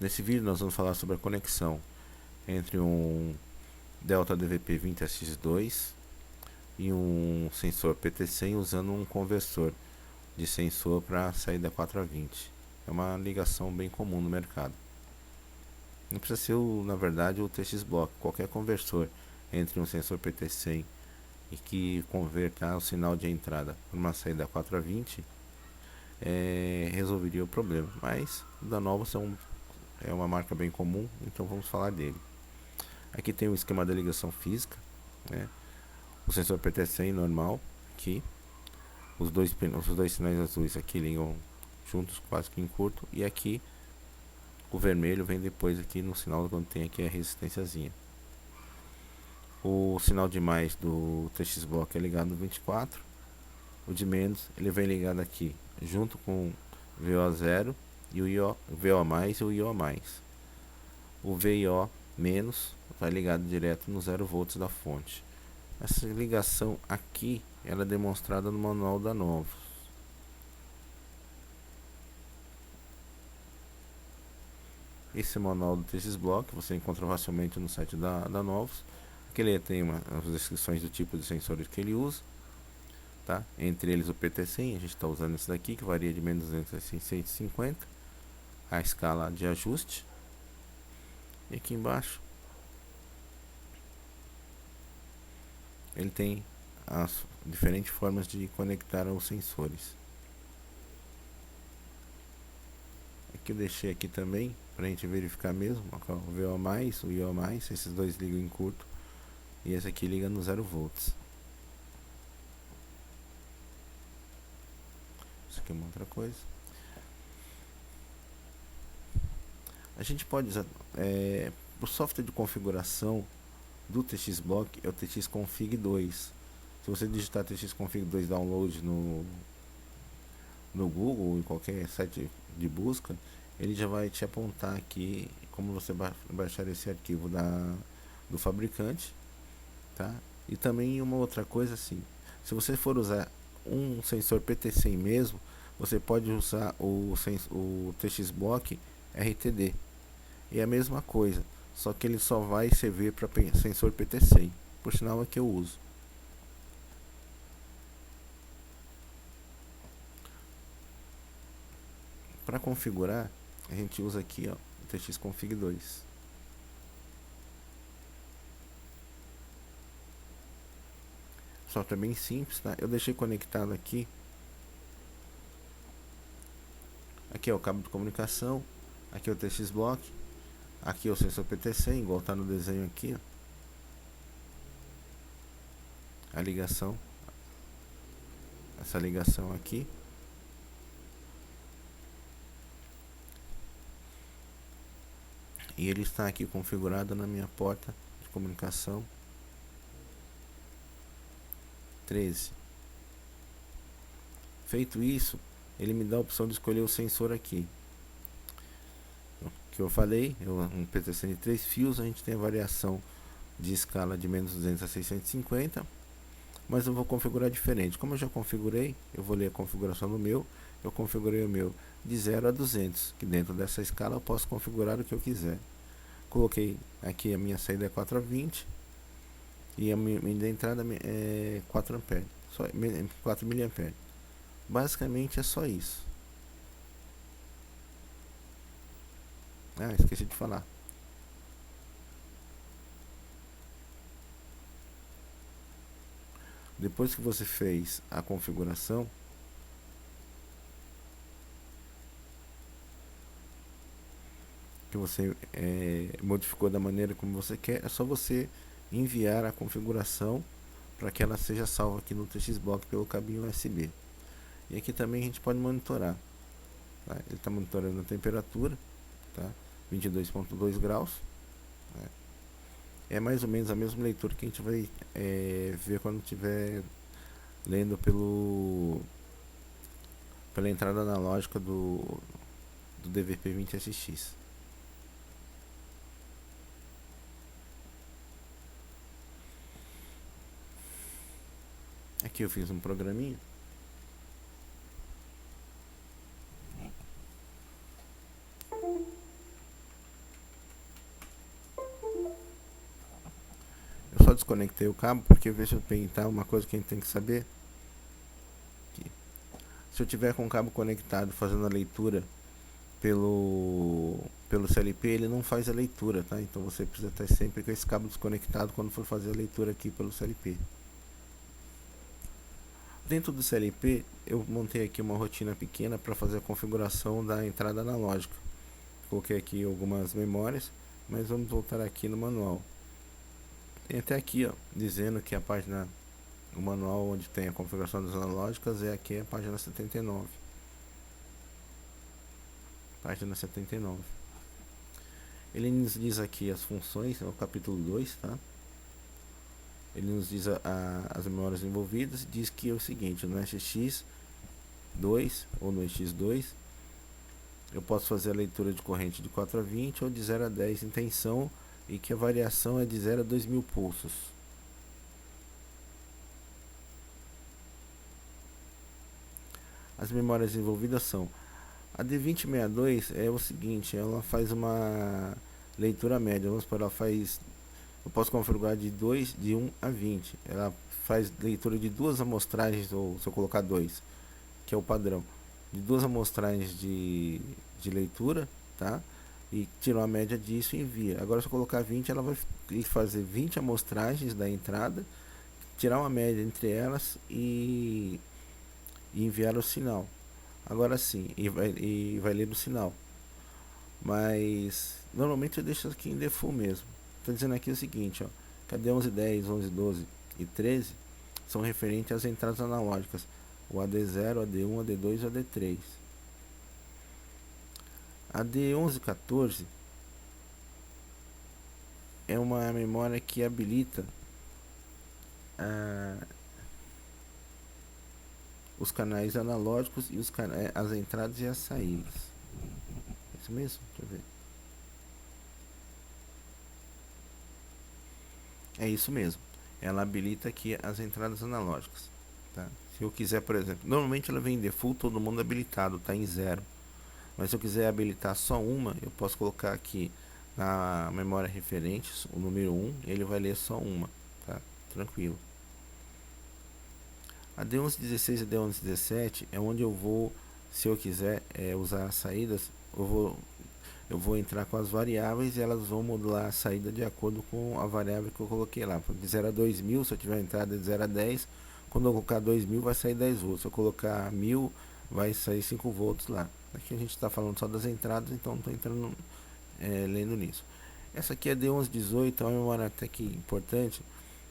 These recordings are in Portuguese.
Nesse vídeo nós vamos falar sobre a conexão entre um Delta DVP-20X2 e um sensor PT100 usando um conversor de sensor para saída 4 a 20. É uma ligação bem comum no mercado. Não precisa ser, na verdade, o TX Block. Qualquer conversor entre um sensor PT100 e que converta o sinal de entrada para uma saída 4 a 20 resolveria o problema. Mas o da Novos é uma marca bem comum, então vamos falar dele. Aqui tem o esquema da ligação física, né? O sensor PT100 normal, aqui os dois sinais azuis aqui ligam juntos, quase que em curto, e aqui o vermelho vem depois aqui no sinal quando tem aqui a resistênciazinha. O sinal de mais do TX Block é ligado no 24, o de menos ele vem ligado aqui junto com VO0 e o VO mais e o IO mais. O VIO menos vai ligado direto no 0 volts da fonte. Essa ligação aqui ela é demonstrada no manual da Novos. Esse é o manual do TX Block, você encontra facilmente no site da Novos. Aqui ele tem as descrições do tipo de sensores que ele usa, tá? Entre eles o PT100, a gente está usando esse daqui que varia de menos 200 a 650, a escala de ajuste. E aqui embaixo ele tem as diferentes formas de conectar os sensores. Aqui eu deixei aqui também para a gente verificar mesmo, ó, o VO mais, o IO mais, esses dois ligam em curto e esse aqui liga no 0 volts. Isso aqui é uma outra coisa. A gente pode usar o software de configuração do TX Block é o TX Config 2. Se você digitar TX Config 2 download no Google ou em qualquer site de busca, ele já vai te apontar aqui como você baixar esse arquivo do fabricante, tá? E também uma outra coisa assim, se você for usar um sensor PT100 mesmo, você pode usar o TX Block RTD. E é a mesma coisa, só que ele só vai servir para sensor PT100. Por sinal é que eu uso. Para configurar, a gente usa aqui, ó, o TX Config 2. Software bem simples, tá? Eu deixei conectado aqui. Aqui é o cabo de comunicação, aqui é o TX Block, aqui é o sensor PT100, igual tá no desenho aqui, ó. A ligação, essa ligação aqui. E ele está aqui configurado na minha porta de comunicação 13. Feito isso, ele me dá a opção de escolher o sensor aqui. Que eu falei, um PT100 de 3 fios, a gente tem a variação de escala de menos 200 a 650, mas eu vou configurar diferente. Como eu já configurei, eu vou ler a configuração do meu. Eu configurei o meu de 0 a 200, que dentro dessa escala eu posso configurar o que eu quiser. Coloquei aqui a minha saída é 4 a 20 e a minha entrada é 4 ampere, só 4 miliamperes. Basicamente é só isso. Ah, esqueci de falar. Depois que você fez a configuração, que você modificou da maneira como você quer, é só você enviar a configuração para que ela seja salva aqui no TX Block pelo cabinho USB. E aqui também a gente pode monitorar, tá? Ele está monitorando a temperatura, tá? 22,2 graus, né? É mais ou menos a mesma leitura que a gente vai ver quando estiver lendo pela entrada analógica do DVP-20SX. Aqui eu fiz um programinha. só desconectei o cabo porque veja bem, tá? Uma coisa que a gente tem que saber aqui. Se eu tiver com o cabo conectado fazendo a leitura pelo CLP, ele não faz a leitura, tá? Então você precisa estar sempre com esse cabo desconectado quando for fazer a leitura aqui pelo CLP. Dentro do CLP, eu montei aqui uma rotina pequena para fazer a configuração da entrada analógica. Coloquei aqui algumas memórias, mas vamos voltar aqui no manual. Tem até aqui, ó, dizendo que a página, o manual onde tem a configuração das analógicas é aqui a página 79. Página 79. Ele nos diz aqui as funções, é o capítulo 2, tá? Ele nos diz as memórias envolvidas, diz que é o seguinte: no SX2 ou no X2 eu posso fazer a leitura de corrente de 4 a 20 ou de 0 a 10 em tensão, e que a variação é de 0 a 2000 pulsos. As memórias envolvidas são: a D2062 é o seguinte, ela faz uma leitura média, vamos supor, ela faz, eu posso configurar de 1 a 20, ela faz leitura de duas amostragens, ou se eu colocar 2, que é o padrão, de duas amostragens de leitura, tá? E tira uma média disso e envia. Agora se eu colocar 20, ela vai fazer 20 amostragens da entrada, tirar uma média entre elas e enviar o sinal. Agora sim, e vai ler o sinal. Mas normalmente eu deixo aqui em default mesmo. Estou dizendo aqui o seguinte, ó, cadê 1110, 1112 e 13 são referentes às entradas analógicas, o AD0, AD1, AD2 e AD3. A D1114 é uma memória que habilita os canais analógicos e as entradas e as saídas. É isso mesmo? Deixa eu ver. É isso mesmo. Ela habilita aqui as entradas analógicas. Tá? Se eu quiser, por exemplo, normalmente ela vem em default, todo mundo habilitado, está em 0. Mas se eu quiser habilitar só uma, eu posso colocar aqui na memória referentes o número 1, ele vai ler só uma, tá? Tranquilo. A D1116 e a D1117 é onde eu vou, se eu quiser usar as saídas, eu vou entrar com as variáveis e elas vão modular a saída de acordo com a variável que eu coloquei lá. De 0 a 2000, se eu tiver entrada de 0 a 10, quando eu colocar 2000 vai sair 10 volts. Se eu colocar 1000, vai sair 5 volts lá. Aqui a gente está falando só das entradas, então não estou entrando lendo nisso. Essa aqui é D1118, é uma memória até que importante,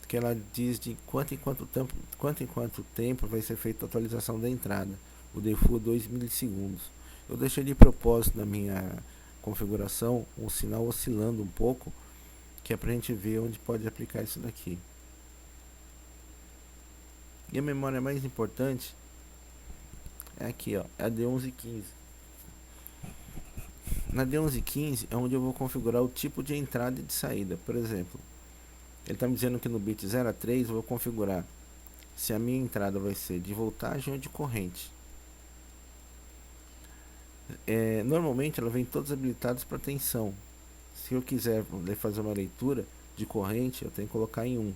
que ela diz de quanto em quanto tempo vai ser feita a atualização da entrada. O default é 2 milissegundos. Eu deixei de propósito na minha configuração um sinal oscilando um pouco, que é para a gente ver onde pode aplicar isso daqui. E a memória mais importante é aqui, ó, é a D1115. Na D1115 é onde eu vou configurar o tipo de entrada e de saída. Por exemplo, ele está me dizendo que no bit 0 a 3 eu vou configurar se a minha entrada vai ser de voltagem ou de corrente. Normalmente ela vem todas habilitadas para tensão. Se eu quiser fazer uma leitura de corrente, eu tenho que colocar em 1,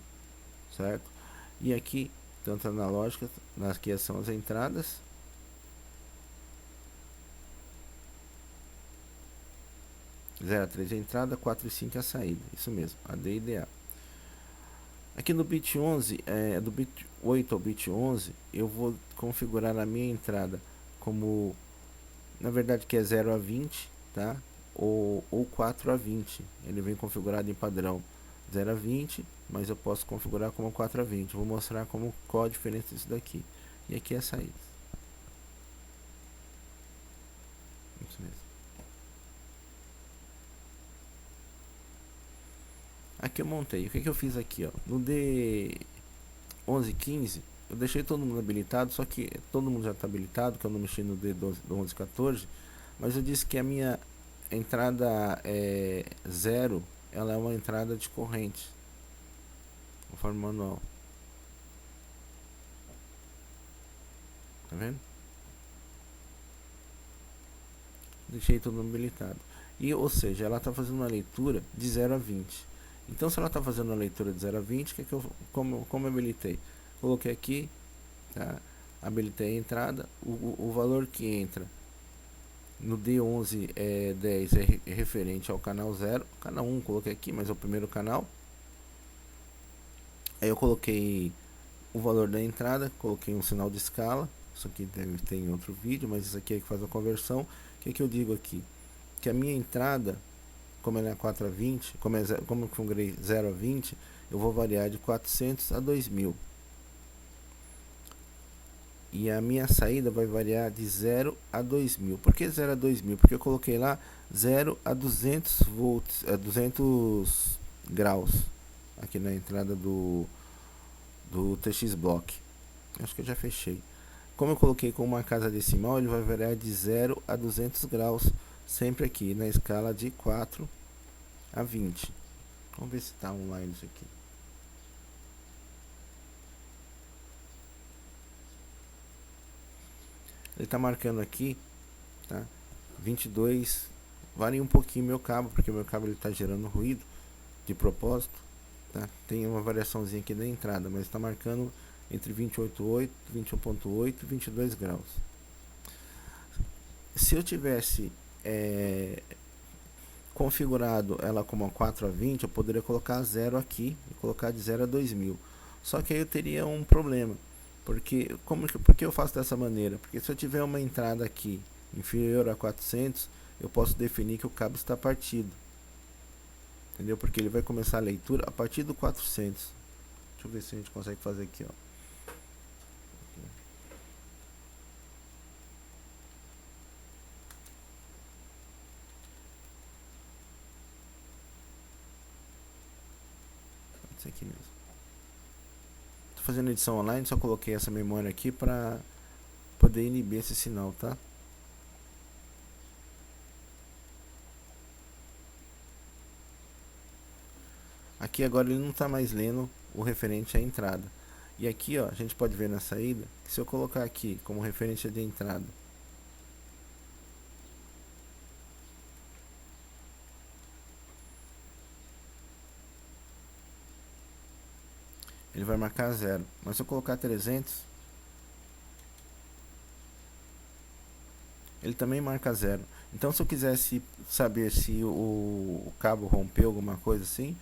certo? E aqui, tanto analógica, aqui são as entradas. Zero a 3 a entrada, 4 e 5 a saída. Isso mesmo, AD e DA. Aqui no bit 11, do bit 8 ao bit 11, eu vou configurar a minha entrada como, na verdade, que é 0 a 20, tá? Ou 4 a 20. Ele vem configurado em padrão 0 a 20, mas eu posso configurar como 4 a 20. Vou mostrar qual a diferença disso daqui. E aqui é a saída. Isso mesmo. Aqui eu montei. O que eu fiz aqui, ó? No D1115 eu deixei todo mundo habilitado, só que todo mundo já está habilitado, que eu não mexi no D1114, mas eu disse que a minha entrada 0, ela é uma entrada de corrente, conforme o manual. Tá vendo? Deixei todo mundo habilitado. E, ou seja, ela está fazendo uma leitura de 0 a 20. Então, se ela está fazendo a leitura de 0 a 20, como eu habilitei? Coloquei aqui, tá? Habilitei a entrada, o valor que entra no D11 é 10, é referente ao canal 0, canal 1 coloquei aqui, mas é o primeiro canal. Aí eu coloquei o valor da entrada, coloquei um sinal de escala, isso aqui tem outro vídeo, mas isso aqui é que faz a conversão. O que eu digo aqui? Que a minha entrada, como ela é 4 a 20, como eu configurei 0 a 20, eu vou variar de 400 a 2000. E a minha saída vai variar de 0 a 2000. Por que 0 a 2000? Porque eu coloquei lá 0 a 200 volts, a 200 graus aqui na entrada do TX Block. Acho que eu já fechei. Como eu coloquei com uma casa decimal, ele vai variar de 0 a 200 graus, sempre aqui na escala de 4 a 20. Vamos ver se está online isso aqui. Ele está marcando aqui, tá? 22, varia um pouquinho meu cabo, porque meu cabo está gerando ruído de propósito, tá? Tem uma variaçãozinha aqui da entrada, mas está marcando entre 28,8, 21,8 e 22 graus. Se eu tivesse configurado ela como a 4 a 20, eu poderia colocar 0 aqui e colocar de 0 a 2000. Só que aí eu teria um problema. Por que eu faço dessa maneira? Porque se eu tiver uma entrada aqui inferior a 400, eu posso definir que o cabo está partido. Entendeu? Porque ele vai começar a leitura a partir do 400. Deixa eu ver se a gente consegue fazer aqui, ó. Isso aqui mesmo. Tô fazendo edição online, só coloquei essa memória aqui para poder inibir esse sinal, tá? Aqui agora ele não está mais lendo o referente à entrada. E aqui, ó, a gente pode ver na saída que se eu colocar aqui como referência de entrada, ele vai marcar 0. Mas se eu colocar 300, ele também marca 0. Então, se eu quisesse saber se o cabo rompeu, alguma coisa assim,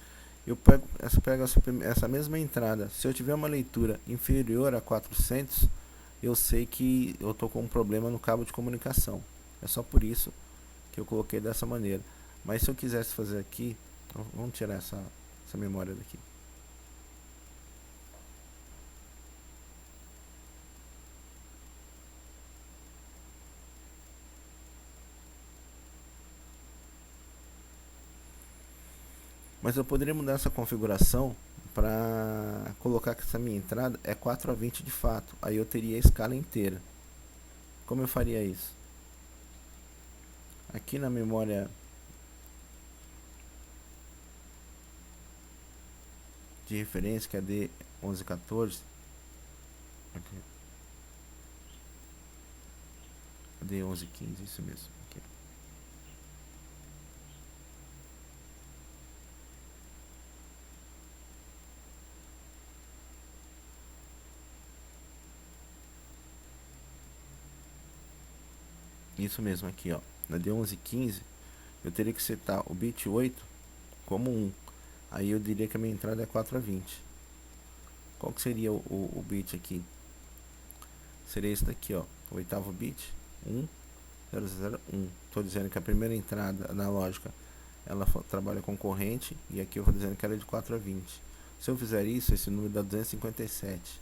eu pego essa mesma entrada. Se eu tiver uma leitura inferior a 400, eu sei que eu estou com um problema no cabo de comunicação. É só por isso que eu coloquei dessa maneira. Mas se eu quisesse fazer aqui, vamos tirar essa memória daqui. Mas eu poderia mudar essa configuração para colocar que essa minha entrada é 4 a 20 de fato. Aí eu teria a escala inteira. Como eu faria isso? Aqui na memória de referência, que é D1114, aqui. D1115, isso mesmo. Aqui. Isso mesmo aqui, ó. Na D1115, eu teria que setar o bit 8 como 1. Aí eu diria que a minha entrada é 4 a 20. Qual que seria o bit aqui? Seria esse daqui, ó. O oitavo bit, 1, 0, 0, 1. Estou dizendo que a primeira entrada analógica ela trabalha com corrente, e aqui eu estou dizendo que ela é de 4 a 20. Se eu fizer isso, esse número dá 257.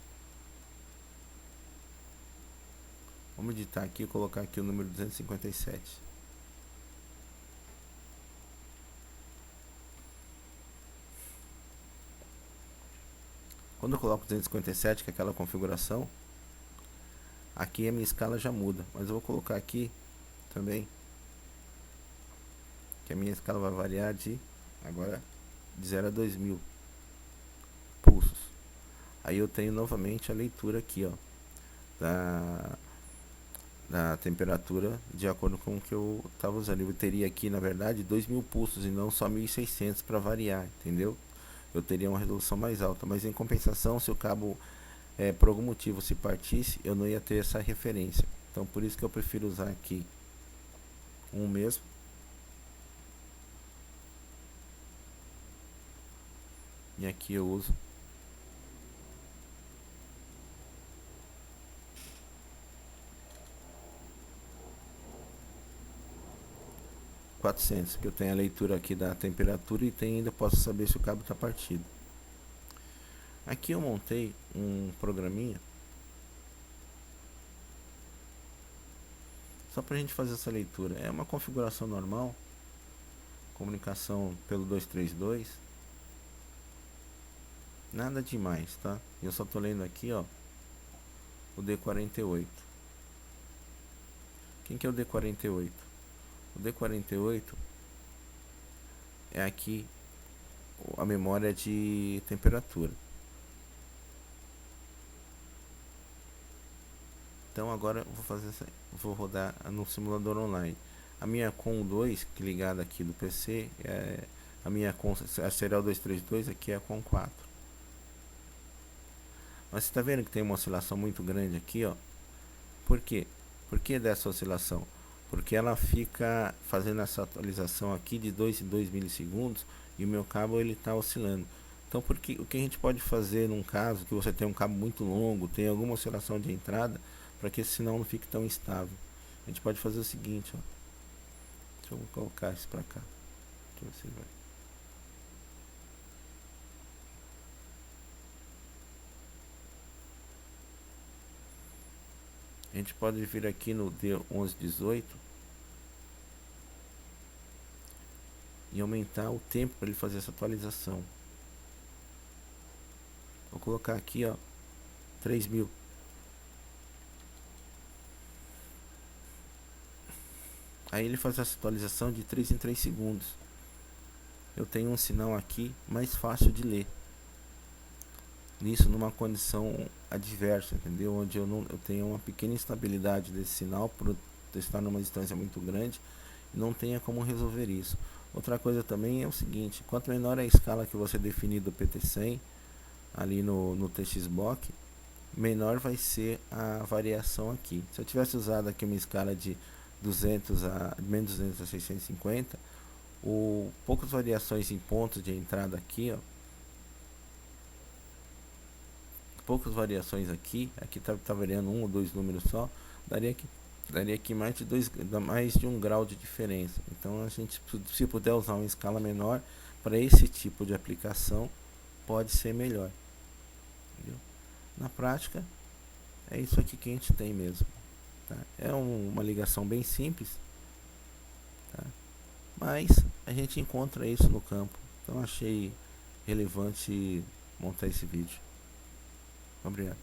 Vamos editar aqui e colocar aqui o número 257. Quando eu coloco 257, que é aquela configuração, aqui a minha escala já muda. Mas eu vou colocar aqui também que a minha escala vai variar de agora de 0 a 2000 pulsos. Aí eu tenho novamente a leitura aqui, ó, da temperatura de acordo com o que eu estava usando. Eu teria aqui, na verdade, 2000 pulsos e não só 1600 para variar, entendeu? eu teria uma resolução mais alta, mas em compensação, se o cabo por algum motivo se partisse, eu não ia ter essa referência. Então por isso que eu prefiro usar aqui um mesmo. E aqui eu uso 400, que eu tenho a leitura aqui da temperatura e ainda posso saber se o cabo está partido. Aqui eu montei um programinha só para a gente fazer essa leitura. É uma configuração normal, comunicação pelo 232, nada demais, tá? Eu só tô lendo aqui, ó, o D48. Quem que é o D48? O D48 é aqui a memória de temperatura. Então agora eu vou fazer vou rodar no simulador online. A minha COM 2, que ligada aqui do PC, a minha COM, a serial 232 aqui é a COM 4. Mas você está vendo que tem uma oscilação muito grande aqui, ó. Por quê? Por que dessa oscilação? Porque ela fica fazendo essa atualização aqui de 2 em 2 milissegundos e o meu cabo ele está oscilando. Então o que a gente pode fazer num caso que você tem um cabo muito longo, tem alguma oscilação de entrada, para que esse sinal não fique tão instável? A gente pode fazer o seguinte, ó. Deixa eu colocar isso para cá. Deixa eu ver se vai. A gente pode vir aqui no D1118 e aumentar o tempo para ele fazer essa atualização. Vou colocar aqui, ó, 3000. Aí ele faz essa atualização de 3 em 3 segundos. Eu tenho um sinal aqui mais fácil de ler. Nisso, numa condição adversa, entendeu? Onde eu tenho uma pequena instabilidade desse sinal por estar numa distância muito grande e não tenha como resolver isso. Outra coisa também é o seguinte: quanto menor é a escala que você definir do PT100 ali no TXBlock, menor vai ser a variação aqui. Se eu tivesse usado aqui uma escala de 200 a menos 200 a 650, poucas variações em pontos de entrada aqui, ó, poucas variações aqui tá variando um ou dois números só, daria aqui mais de 1 grau de diferença. Então a gente, se puder usar uma escala menor para esse tipo de aplicação, pode ser melhor, entendeu? Na prática é isso aqui que a gente tem mesmo, tá? É uma ligação bem simples, tá? Mas a gente encontra isso no campo, então achei relevante montar esse vídeo. Obrigado.